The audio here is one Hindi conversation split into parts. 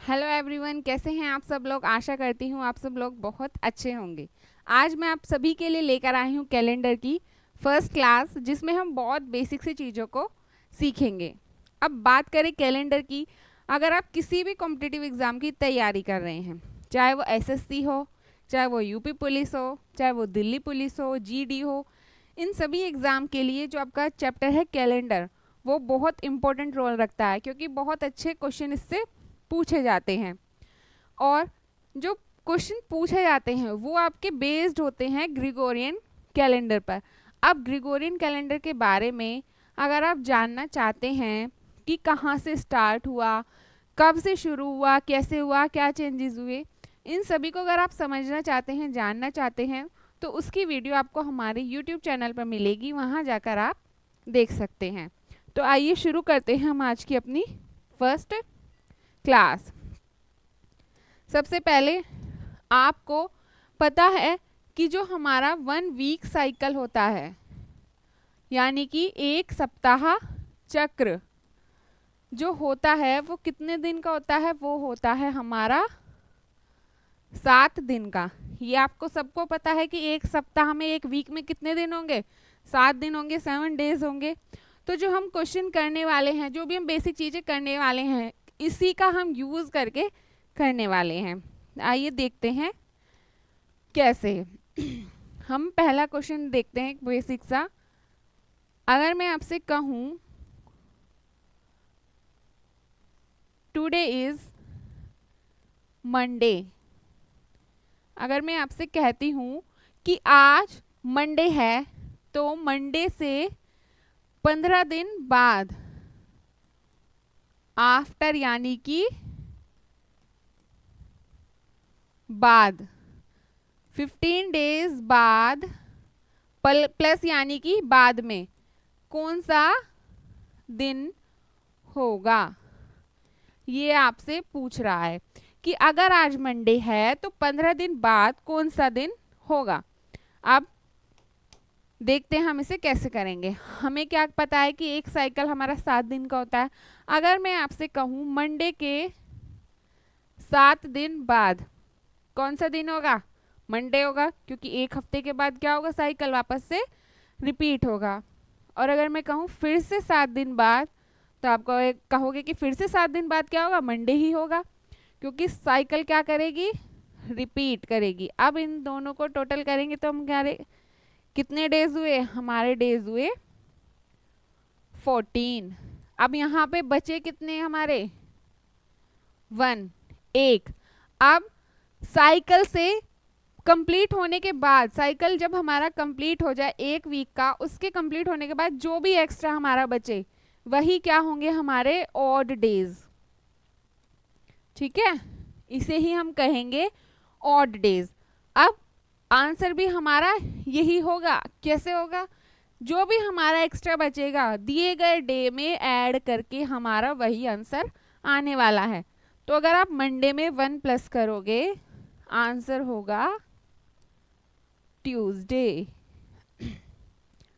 हेलो एवरीवन, कैसे हैं आप सब लोग। आशा करती हूँ आप सब लोग बहुत अच्छे होंगे। आज मैं आप सभी के लिए लेकर आई हूँ कैलेंडर की फर्स्ट क्लास, जिसमें हम बहुत बेसिक सी चीज़ों को सीखेंगे। अब बात करें कैलेंडर की, अगर आप किसी भी कॉम्पिटिटिव एग्ज़ाम की तैयारी कर रहे हैं, चाहे वो एसएससी हो, चाहे वो यूपी पुलिस हो, चाहे वो दिल्ली पुलिस हो, जीडी हो, इन सभी एग्ज़ाम के लिए जो आपका चैप्टर है कैलेंडर, वो बहुत इंपॉर्टेंट रोल रखता है, क्योंकि बहुत अच्छे क्वेश्चन इससे पूछे जाते हैं। और जो क्वेश्चन पूछे जाते हैं वो आपके बेस्ड होते हैं ग्रिगोरियन कैलेंडर पर। अब ग्रिगोरियन कैलेंडर के बारे में अगर आप जानना चाहते हैं कि कहाँ से स्टार्ट हुआ, कब से शुरू हुआ, कैसे हुआ, क्या चेंजेस हुए, इन सभी को अगर आप समझना चाहते हैं, जानना चाहते हैं, तो उसकी वीडियो आपको हमारे यूट्यूब चैनल पर मिलेगी, वहाँ जाकर आप देख सकते हैं। तो आइए शुरू करते हैं हम आज की अपनी फर्स्ट क्लास। सबसे पहले आपको पता है कि जो हमारा 1 वीक साइकिल होता है, यानी कि एक सप्ताह चक्र जो होता है वो कितने दिन का होता है, वो होता है हमारा 7 दिन का। ये आपको सबको पता है कि एक सप्ताह में, एक वीक में कितने दिन होंगे, 7 दिन होंगे, 7 डेज होंगे। तो जो हम क्वेश्चन करने वाले हैं, जो भी हम बेसिक चीज़ें करने वाले हैं, इसी का हम यूज़ करके करने वाले हैं। आइए देखते हैं कैसे। हम पहला क्वेश्चन देखते हैं, बेसिक सा। अगर मैं आपसे कहूँ टुडे इज मंडे, अगर मैं आपसे कहती हूँ कि आज मंडे है, तो मंडे से 15 दिन बाद, आफ्टर यानी कि बाद, 15 डेज बाद, प्लस यानी कि बाद में, कौन सा दिन होगा, ये आपसे पूछ रहा है कि अगर आज मंडे है तो 15 दिन बाद कौन सा दिन होगा। अब देखते हैं हम इसे कैसे करेंगे। हमें क्या पता है कि एक साइकिल हमारा 7 दिन का होता है। अगर मैं आपसे कहूँ मंडे के 7 दिन बाद कौन सा दिन होगा, मंडे होगा, क्योंकि एक हफ्ते के बाद क्या होगा, साइकिल वापस से रिपीट होगा। और अगर मैं कहूँ फिर से 7 दिन बाद, तो आप कहोगे कि फिर से 7 दिन बाद क्या होगा, मंडे ही होगा, क्योंकि साइकिल क्या करेगी, रिपीट करेगी। अब इन दोनों को टोटल करेंगे तो हम क्या, कितने डेज हुए, हमारे डेज हुए 14। अब यहाँ पे बचे कितने हमारे, 1, 1। अब साइकिल से कंप्लीट होने के बाद, साइकिल जब हमारा कंप्लीट हो जाए 1 वीक का, उसके कंप्लीट होने के बाद जो भी एक्स्ट्रा हमारा बचे, वही क्या होंगे, हमारे ऑड डेज। ठीक है, इसे ही हम कहेंगे ऑड डेज। अब आंसर भी हमारा यही होगा। कैसे होगा, जो भी हमारा एक्स्ट्रा बचेगा दिए गए डे में ऐड करके हमारा वही आंसर आने वाला है। तो अगर आप मंडे में 1 प्लस करोगे, आंसर होगा ट्यूसडे।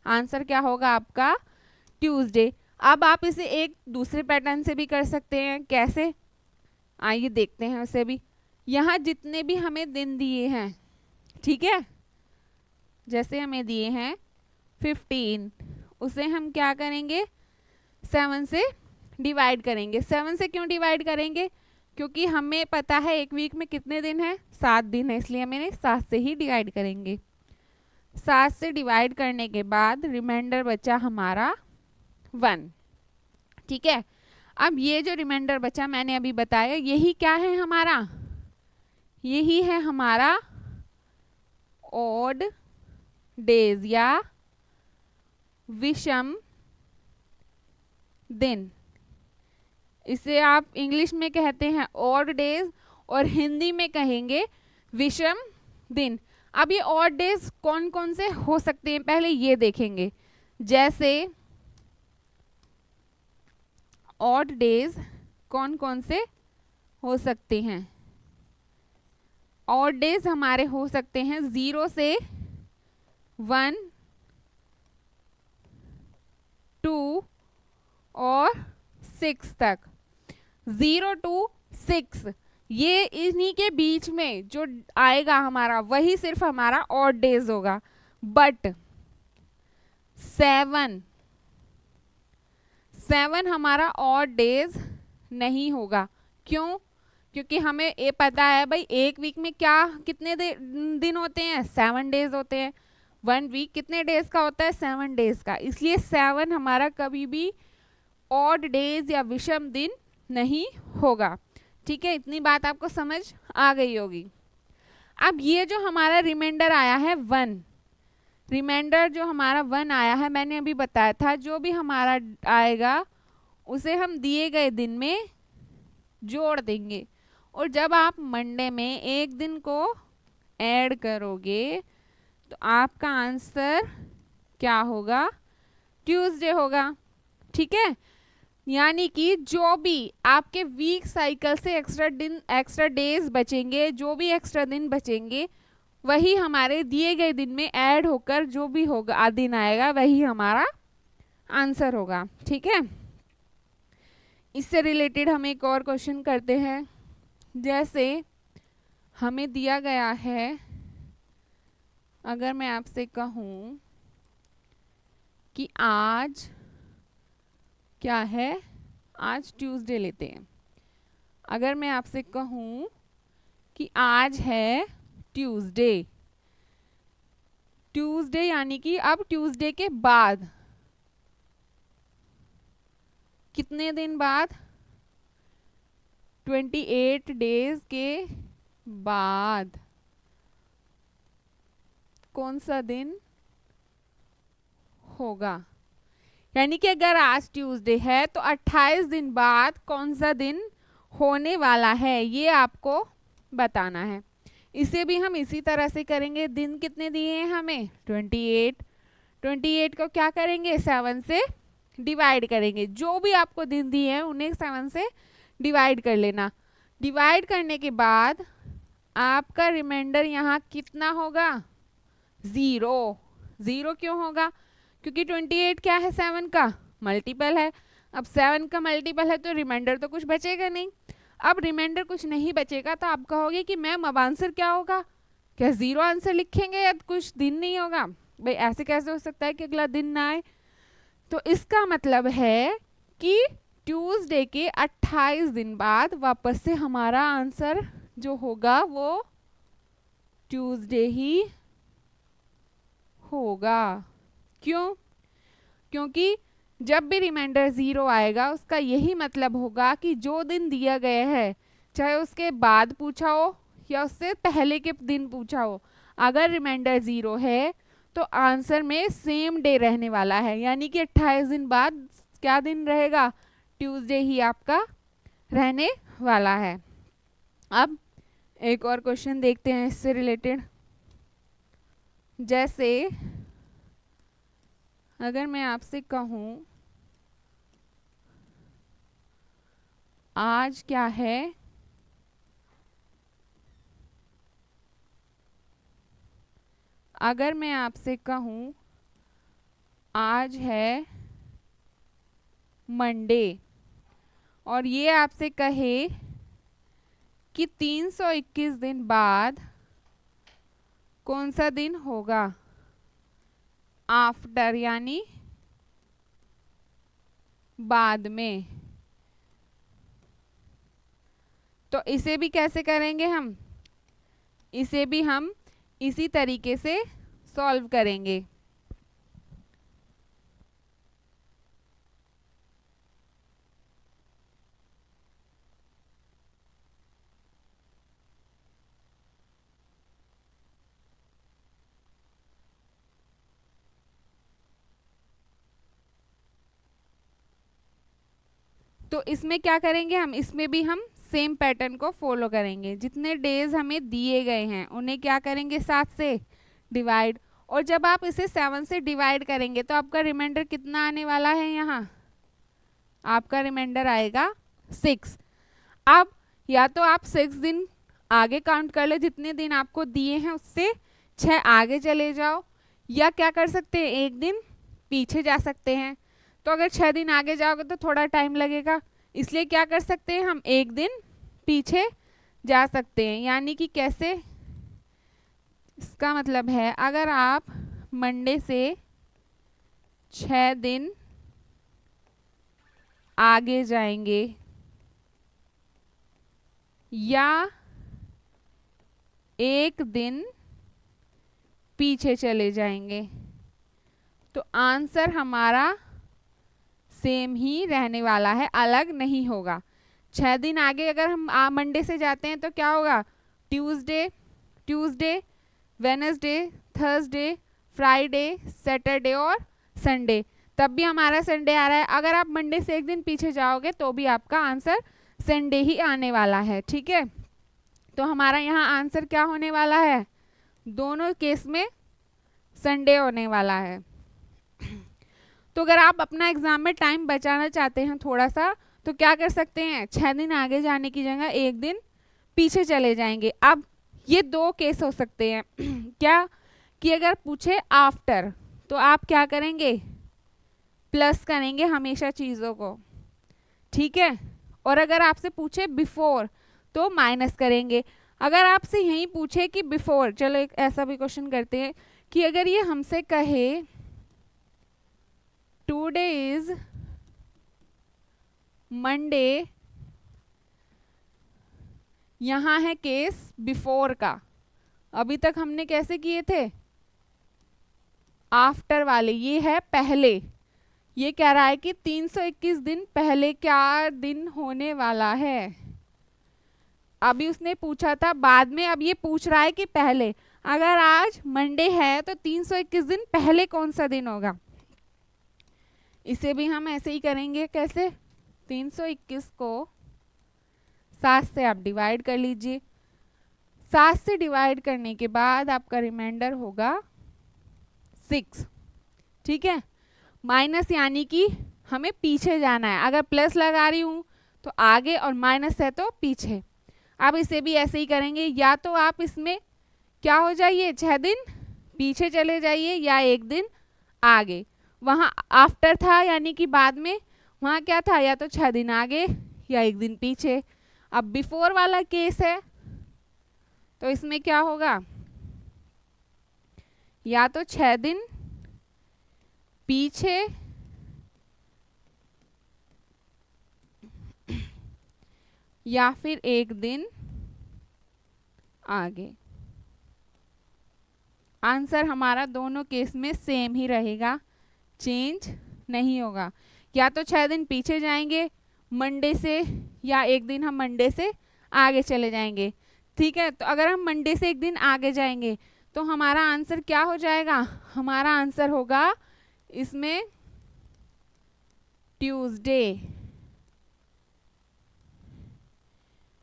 आंसर क्या होगा आपका, ट्यूसडे। अब आप इसे एक दूसरे पैटर्न से भी कर सकते हैं। कैसे, आइए देखते हैं उसे भी। यहाँ जितने भी हमें दिन दिए हैं, ठीक है, जैसे हमें दिए हैं 15, उसे हम क्या करेंगे, 7 से डिवाइड करेंगे। 7 से क्यों डिवाइड करेंगे, क्योंकि हमें पता है एक वीक में कितने दिन है, 7 दिन है, इसलिए हमें 7 से ही डिवाइड करेंगे। 7 से डिवाइड करने के बाद रिमाइंडर बचा हमारा 1। ठीक है, अब ये जो रिमाइंडर बचा मैंने अभी बताया, यही क्या है हमारा, यही है हमारा ऑड डेज या विषम दिन। इसे आप इंग्लिश में कहते हैं ऑड डेज और हिंदी में कहेंगे विषम दिन। अब ये ऑड डेज कौन कौन से हो सकते हैं पहले ये देखेंगे। जैसे ऑड डेज कौन कौन से हो सकते हैं, ऑड डेज हमारे हो सकते हैं 0 से 1, 2 और 6 तक। 0 to 6, ये इन्हीं के बीच में जो आएगा हमारा वही सिर्फ हमारा ऑड डेज होगा। बट 7 हमारा ऑड डेज नहीं होगा। क्यों? क्योंकि हमें ये पता है भाई एक वीक में क्या कितने दिन होते हैं, 7 डेज होते हैं। 1 वीक कितने डेज का होता है, 7 डेज का। इसलिए 7 हमारा कभी भी ऑड डेज या विषम दिन नहीं होगा। ठीक है, इतनी बात आपको समझ आ गई होगी। अब ये जो हमारा रिमाइंडर आया है 1, रिमाइंडर जो हमारा 1 आया है, मैंने अभी बताया था जो भी हमारा आएगा उसे हम दिए गए दिन में जोड़ देंगे। और जब आप मंडे में एक दिन को ऐड करोगे तो आपका आंसर क्या होगा, ट्यूसडे होगा। ठीक है, यानी कि जो भी आपके वीक साइकिल से एक्स्ट्रा डेज बचेंगे, जो भी एक्स्ट्रा दिन बचेंगे वही हमारे दिए गए दिन में ऐड होकर जो भी होगा दिन आएगा वही हमारा आंसर होगा। ठीक है, इससे रिलेटेड हम एक और क्वेश्चन करते हैं। जैसे हमें दिया गया है, अगर मैं आपसे कहूँ कि आज क्या है, आज ट्यूसडे लेते हैं। अगर मैं आपसे कहूँ कि आज है ट्यूसडे, ट्यूसडे यानी कि अब ट्यूसडे के बाद कितने दिन बाद, 28 डेज के बाद कौन सा दिन होगा। यानी कि अगर आज ट्यूसडे है तो 28 दिन बाद कौन सा दिन होने वाला है, ये आपको बताना है। इसे भी हम इसी तरह से करेंगे। दिन कितने दिए हैं हमें, 28 को क्या करेंगे, 7 से डिवाइड करेंगे। जो भी आपको दिन दिए हैं उन्हें 7 से डिवाइड कर लेना। डिवाइड करने के बाद आपका रिमाइंडर यहाँ कितना होगा, 0। 0 क्यों होगा, क्योंकि 28 क्या है, 7 का मल्टीपल है। अब 7 का मल्टीपल है तो रिमाइंडर तो कुछ बचेगा नहीं। अब रिमाइंडर कुछ नहीं बचेगा तो आप कहोगे कि मैम अब आंसर क्या होगा, क्या 0 आंसर लिखेंगे या कुछ दिन नहीं होगा। भाई ऐसे कैसे हो सकता है कि अगला दिन ना आए। तो इसका मतलब है कि ट्यूसडे के 28 दिन बाद वापस से हमारा आंसर जो होगा वो ट्यूसडे ही होगा। क्यों? क्योंकि जब भी रिमाइंडर 0 आएगा उसका यही मतलब होगा कि जो दिन दिया गया है, चाहे उसके बाद पूछा हो या उससे पहले के दिन पूछा हो, अगर रिमाइंडर 0 है तो आंसर में सेम डे रहने वाला है। यानी कि 28 दिन बाद क्या दिन रहेगा, ट्यूसडे ही आपका रहने वाला है। अब एक और क्वेश्चन देखते हैं इससे रिलेटेड। जैसे अगर मैं आपसे कहूँ आज क्या है, अगर मैं आपसे कहूँ आज है मंडे और ये आपसे कहे कि 321 दिन बाद कौन सा दिन होगा, आफ्टर यानी बाद में, तो इसे भी कैसे करेंगे हम, इसे भी हम इसी तरीके से सॉल्व करेंगे। तो इसमें क्या करेंगे हम, इसमें भी हम सेम पैटर्न को फॉलो करेंगे। जितने डेज हमें दिए गए हैं उन्हें क्या करेंगे, 7 से डिवाइड। और जब आप इसे 7 से डिवाइड करेंगे तो आपका रिमाइंडर कितना आने वाला है, यहाँ आपका रिमाइंडर आएगा 6। अब या तो आप 6 दिन आगे काउंट कर लो, जितने दिन आपको दिए हैं उससे 6 आगे चले जाओ, या क्या कर सकते हैं, एक दिन पीछे जा सकते हैं। तो अगर 6 दिन आगे जाओगे तो थोड़ा टाइम लगेगा, इसलिए क्या कर सकते हैं हम, एक दिन पीछे जा सकते हैं। यानी कि कैसे, इसका मतलब है अगर आप मंडे से 6 दिन आगे जाएंगे या 1 दिन पीछे चले जाएंगे तो आंसर हमारा सेम ही रहने वाला है, अलग नहीं होगा। 6 दिन आगे अगर हम मंडे से जाते हैं तो क्या होगा, Tuesday, Wednesday, Thursday, Friday, Saturday और संडे। तब भी हमारा संडे आ रहा है। अगर आप मंडे से 1 दिन पीछे जाओगे तो भी आपका आंसर संडे ही आने वाला है। ठीक है, तो हमारा यहाँ आंसर क्या होने वाला है, दोनों केस में संडे होने वाला है। तो अगर आप अपना एग्जाम में टाइम बचाना चाहते हैं थोड़ा सा, तो क्या कर सकते हैं, 6 दिन आगे जाने की जगह 1 दिन पीछे चले जाएंगे। अब ये 2 केस हो सकते हैं क्या, कि अगर पूछे आफ्टर तो आप क्या करेंगे, प्लस करेंगे हमेशा चीज़ों को, ठीक है। और अगर आपसे पूछे बिफोर तो माइनस करेंगे। अगर आपसे यही पूछे कि बिफोर, चलो एक ऐसा भी क्वेश्चन करते हैं कि अगर ये हमसे कहे टुडे इज मंडे, यहां है केस बिफोर का, अभी तक हमने कैसे किए थे, आफ्टर वाले, ये है पहले। ये कह रहा है कि 321 दिन पहले क्या दिन होने वाला है। अभी उसने पूछा था बाद में, अब ये पूछ रहा है कि पहले। अगर आज मंडे है तो 321 दिन पहले कौन सा दिन होगा। इसे भी हम ऐसे ही करेंगे, कैसे, 321 को 7 से आप डिवाइड कर लीजिए। 7 से डिवाइड करने के बाद आपका रिमाइंडर होगा 6, ठीक है। माइनस यानी कि हमें पीछे जाना है, अगर प्लस लगा रही हूं तो आगे और माइनस है तो पीछे। अब इसे भी ऐसे ही करेंगे, या तो आप इसमें क्या हो जाइए 6 दिन पीछे चले जाइए या 1 दिन आगे। वहां आफ्टर था यानी कि बाद में, वहां क्या था, या तो 6 दिन आगे या 1 दिन पीछे। अब बिफोर वाला केस है तो इसमें क्या होगा, या तो 6 दिन पीछे या फिर 1 दिन आगे। आंसर हमारा दोनों केस में सेम ही रहेगा, चेंज नहीं होगा। या तो 6 दिन पीछे जाएंगे मंडे से, या 1 दिन हम मंडे से आगे चले जाएंगे, ठीक है। तो अगर हम मंडे से 1 दिन आगे जाएंगे तो हमारा आंसर क्या हो जाएगा, हमारा आंसर होगा इसमें ट्यूसडे।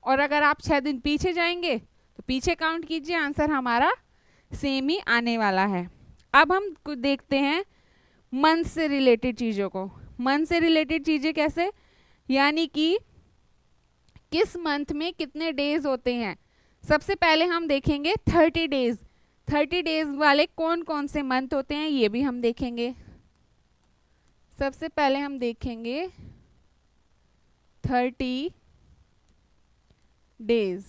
और अगर आप 6 दिन पीछे जाएंगे तो पीछे काउंट कीजिए, आंसर हमारा सेम ही आने वाला है। अब हम देखते हैं मंथ से रिलेटेड चीज़ों को। मंथ से रिलेटेड चीज़ें कैसे, यानी कि किस मंथ में कितने डेज होते हैं। सबसे पहले हम देखेंगे 30 डेज। 30 डेज वाले कौन कौन से मंथ होते हैं ये भी हम देखेंगे। सबसे पहले हम देखेंगे 30 डेज।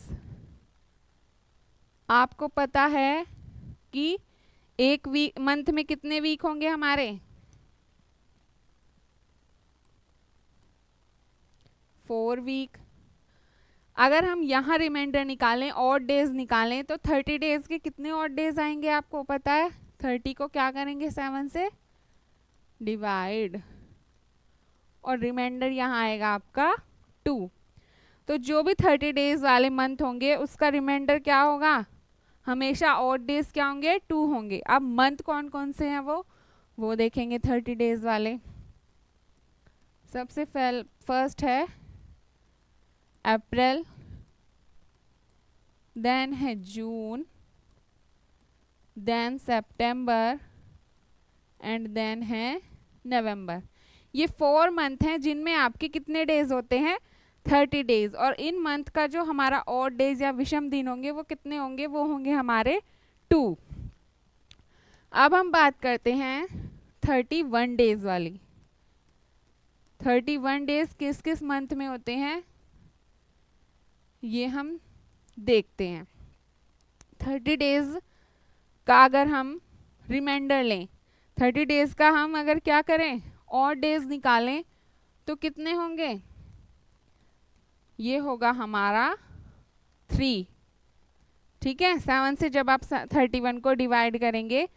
आपको पता है कि एक वीक, मंथ में कितने वीक होंगे हमारे, 4 वीक। अगर हम यहाँ रिमाइंडर निकालें, ऑड डेज निकालें, तो 30 डेज के कितने ऑड डेज आएंगे आपको पता है। 30 को क्या करेंगे 7 से डिवाइड, और रिमाइंडर यहाँ आएगा आपका 2। तो जो भी 30 डेज वाले मंथ होंगे उसका रिमाइंडर क्या होगा, हमेशा ऑड डेज क्या होंगे, 2 होंगे। अब मंथ कौन कौन से हैं वो देखेंगे 30 डेज वाले। सबसे फर्स्ट है अप्रैल, देन है जून, देन सितंबर एंड देन है नवंबर। ये 4 मंथ हैं जिनमें आपके कितने डेज होते हैं 30 डेज। और इन मंथ का जो हमारा ऑड डेज या विषम दिन होंगे वो कितने होंगे, वो होंगे हमारे 2। अब हम बात करते हैं 31 डेज वाली। 31 डेज किस किस मंथ में होते हैं, ये हम देखते हैं। 30 डेज का अगर हम रिमाइंडर लें, 30 डेज का हम अगर क्या करें, और डेज निकालें तो कितने होंगे, ये होगा हमारा 3। ठीक है, 7 से जब आप 31 को डिवाइड करेंगे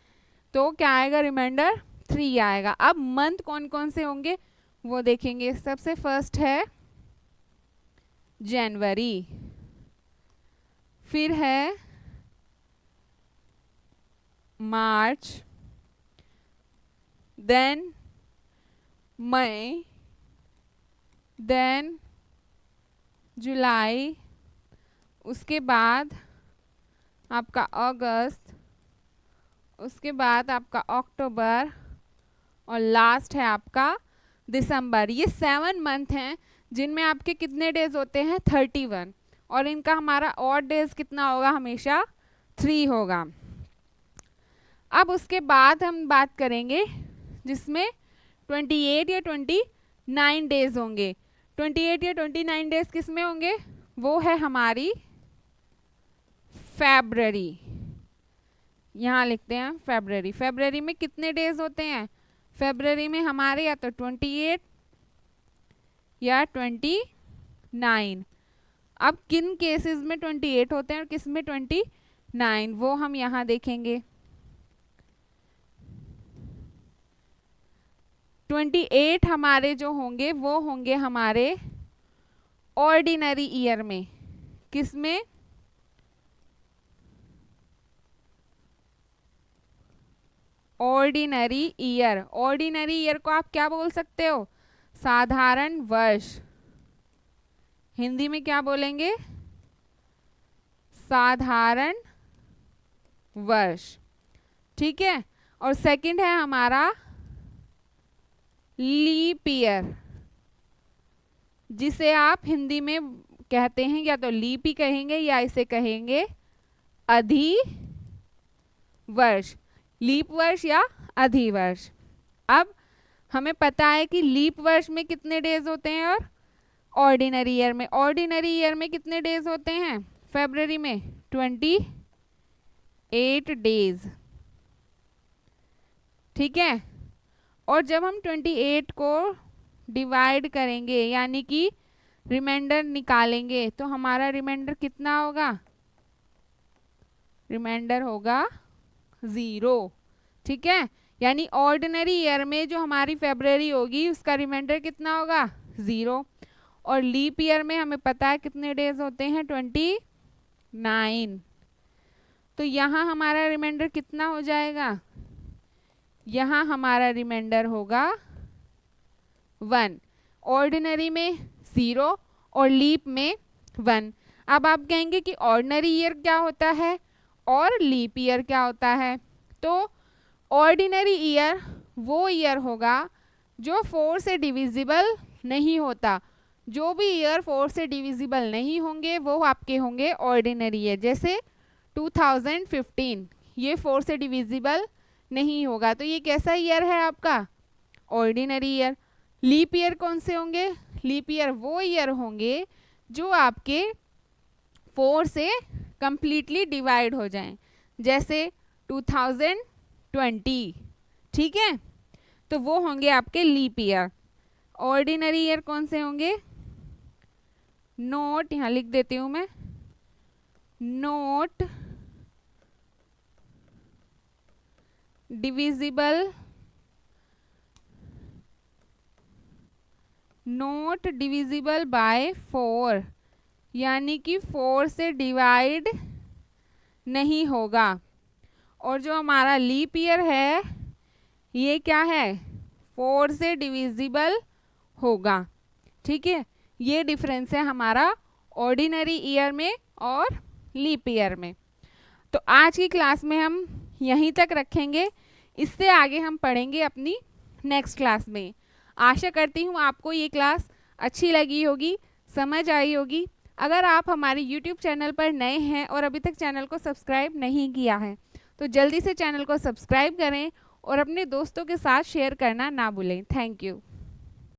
तो क्या आएगा, रिमाइंडर 3 आएगा। अब मंथ कौन कौन से होंगे वो देखेंगे। सबसे फर्स्ट है जनवरी, फिर है मार्च, देन मई, देन जुलाई, उसके बाद आपका अगस्त, उसके बाद आपका अक्टूबर और लास्ट है आपका दिसंबर। ये 7 मंथ हैं जिनमें आपके कितने डेज होते हैं, 31, और इनका हमारा ऑड डेज कितना होगा, हमेशा 3 होगा। अब उसके बाद हम बात करेंगे जिसमें 28 या 29 डेज होंगे। 28 या 29 डेज किस में होंगे, वो है हमारी फरवरी। यहाँ लिखते हैं फरवरी। फरवरी में कितने डेज होते हैं, फरवरी में हमारे या तो 28 या 29। अब किन केसेस में 28 होते हैं और किस में 29, वो हम यहाँ देखेंगे। 28 हमारे जो होंगे वो होंगे हमारे ऑर्डिनरी ईयर में। किस में, ऑर्डिनरी ईयर। ऑर्डिनरी ईयर को आप क्या बोल सकते हो, साधारण वर्ष। हिंदी में क्या बोलेंगे, साधारण वर्ष। ठीक है, और सेकंड है हमारा लीप ईयर, जिसे आप हिंदी में कहते हैं या तो लीप ही कहेंगे या इसे कहेंगे अधिवर्ष, लीप वर्ष या अधिवर्ष। अब हमें पता है कि लीप वर्ष में कितने डेज होते हैं और ऑर्डिनरी ईयर में, कितने डेज होते हैं, फरवरी में 28 डेज। ठीक है, और जब हम 28 को डिवाइड करेंगे यानी कि रिमाइंडर निकालेंगे तो हमारा रिमाइंडर कितना होगा, रिमाइंडर होगा 0। ठीक है, यानी ऑर्डिनरी ईयर में जो हमारी फरवरी होगी उसका रिमाइंडर कितना होगा, 0। और लीप ईयर में हमें पता है कितने डेज होते हैं, 29। तो यहाँ हमारा रिमाइंडर कितना हो जाएगा, यहाँ हमारा रिमाइंडर होगा 1। ऑर्डिनरी में 0 और लीप में 1। अब आप कहेंगे कि ऑर्डिनरी ईयर क्या होता है और लीप ईयर क्या होता है। तो ऑर्डिनरी ईयर वो ईयर होगा जो 4 से डिविजिबल नहीं होता। जो भी ईयर 4 से डिविजिबल नहीं होंगे वो आपके होंगे ऑर्डिनरी ईयर। जैसे 2015 ये 4 से डिविजिबल नहीं होगा, तो ये कैसा ईयर है आपका, ऑर्डिनरी ईयर। लीप ईयर कौन से होंगे, लीप ईयर वो ईयर होंगे जो आपके 4 से कंप्लीटली डिवाइड हो जाएं, जैसे 2020। ठीक है, तो वो होंगे आपके लीप ईयर। ऑर्डिनरी ईयर कौन से होंगे, नोट यहाँ लिख देती हूँ मैं, note divisible, note divisible by 4, यानी कि 4 से डिवाइड नहीं होगा। और जो हमारा लीप ईयर है ये क्या है, 4 से डिविजिबल होगा। ठीक है, ये डिफरेंस है हमारा ऑर्डिनरी ईयर में और लीप ईयर में। तो आज की क्लास में हम यहीं तक रखेंगे, इससे आगे हम पढ़ेंगे अपनी नेक्स्ट क्लास में। आशा करती हूँ आपको ये क्लास अच्छी लगी होगी, समझ आई होगी। अगर आप हमारे YouTube चैनल पर नए हैं और अभी तक चैनल को सब्सक्राइब नहीं किया है तो जल्दी से चैनल को सब्सक्राइब करें और अपने दोस्तों के साथ शेयर करना ना भूलें। Thank you.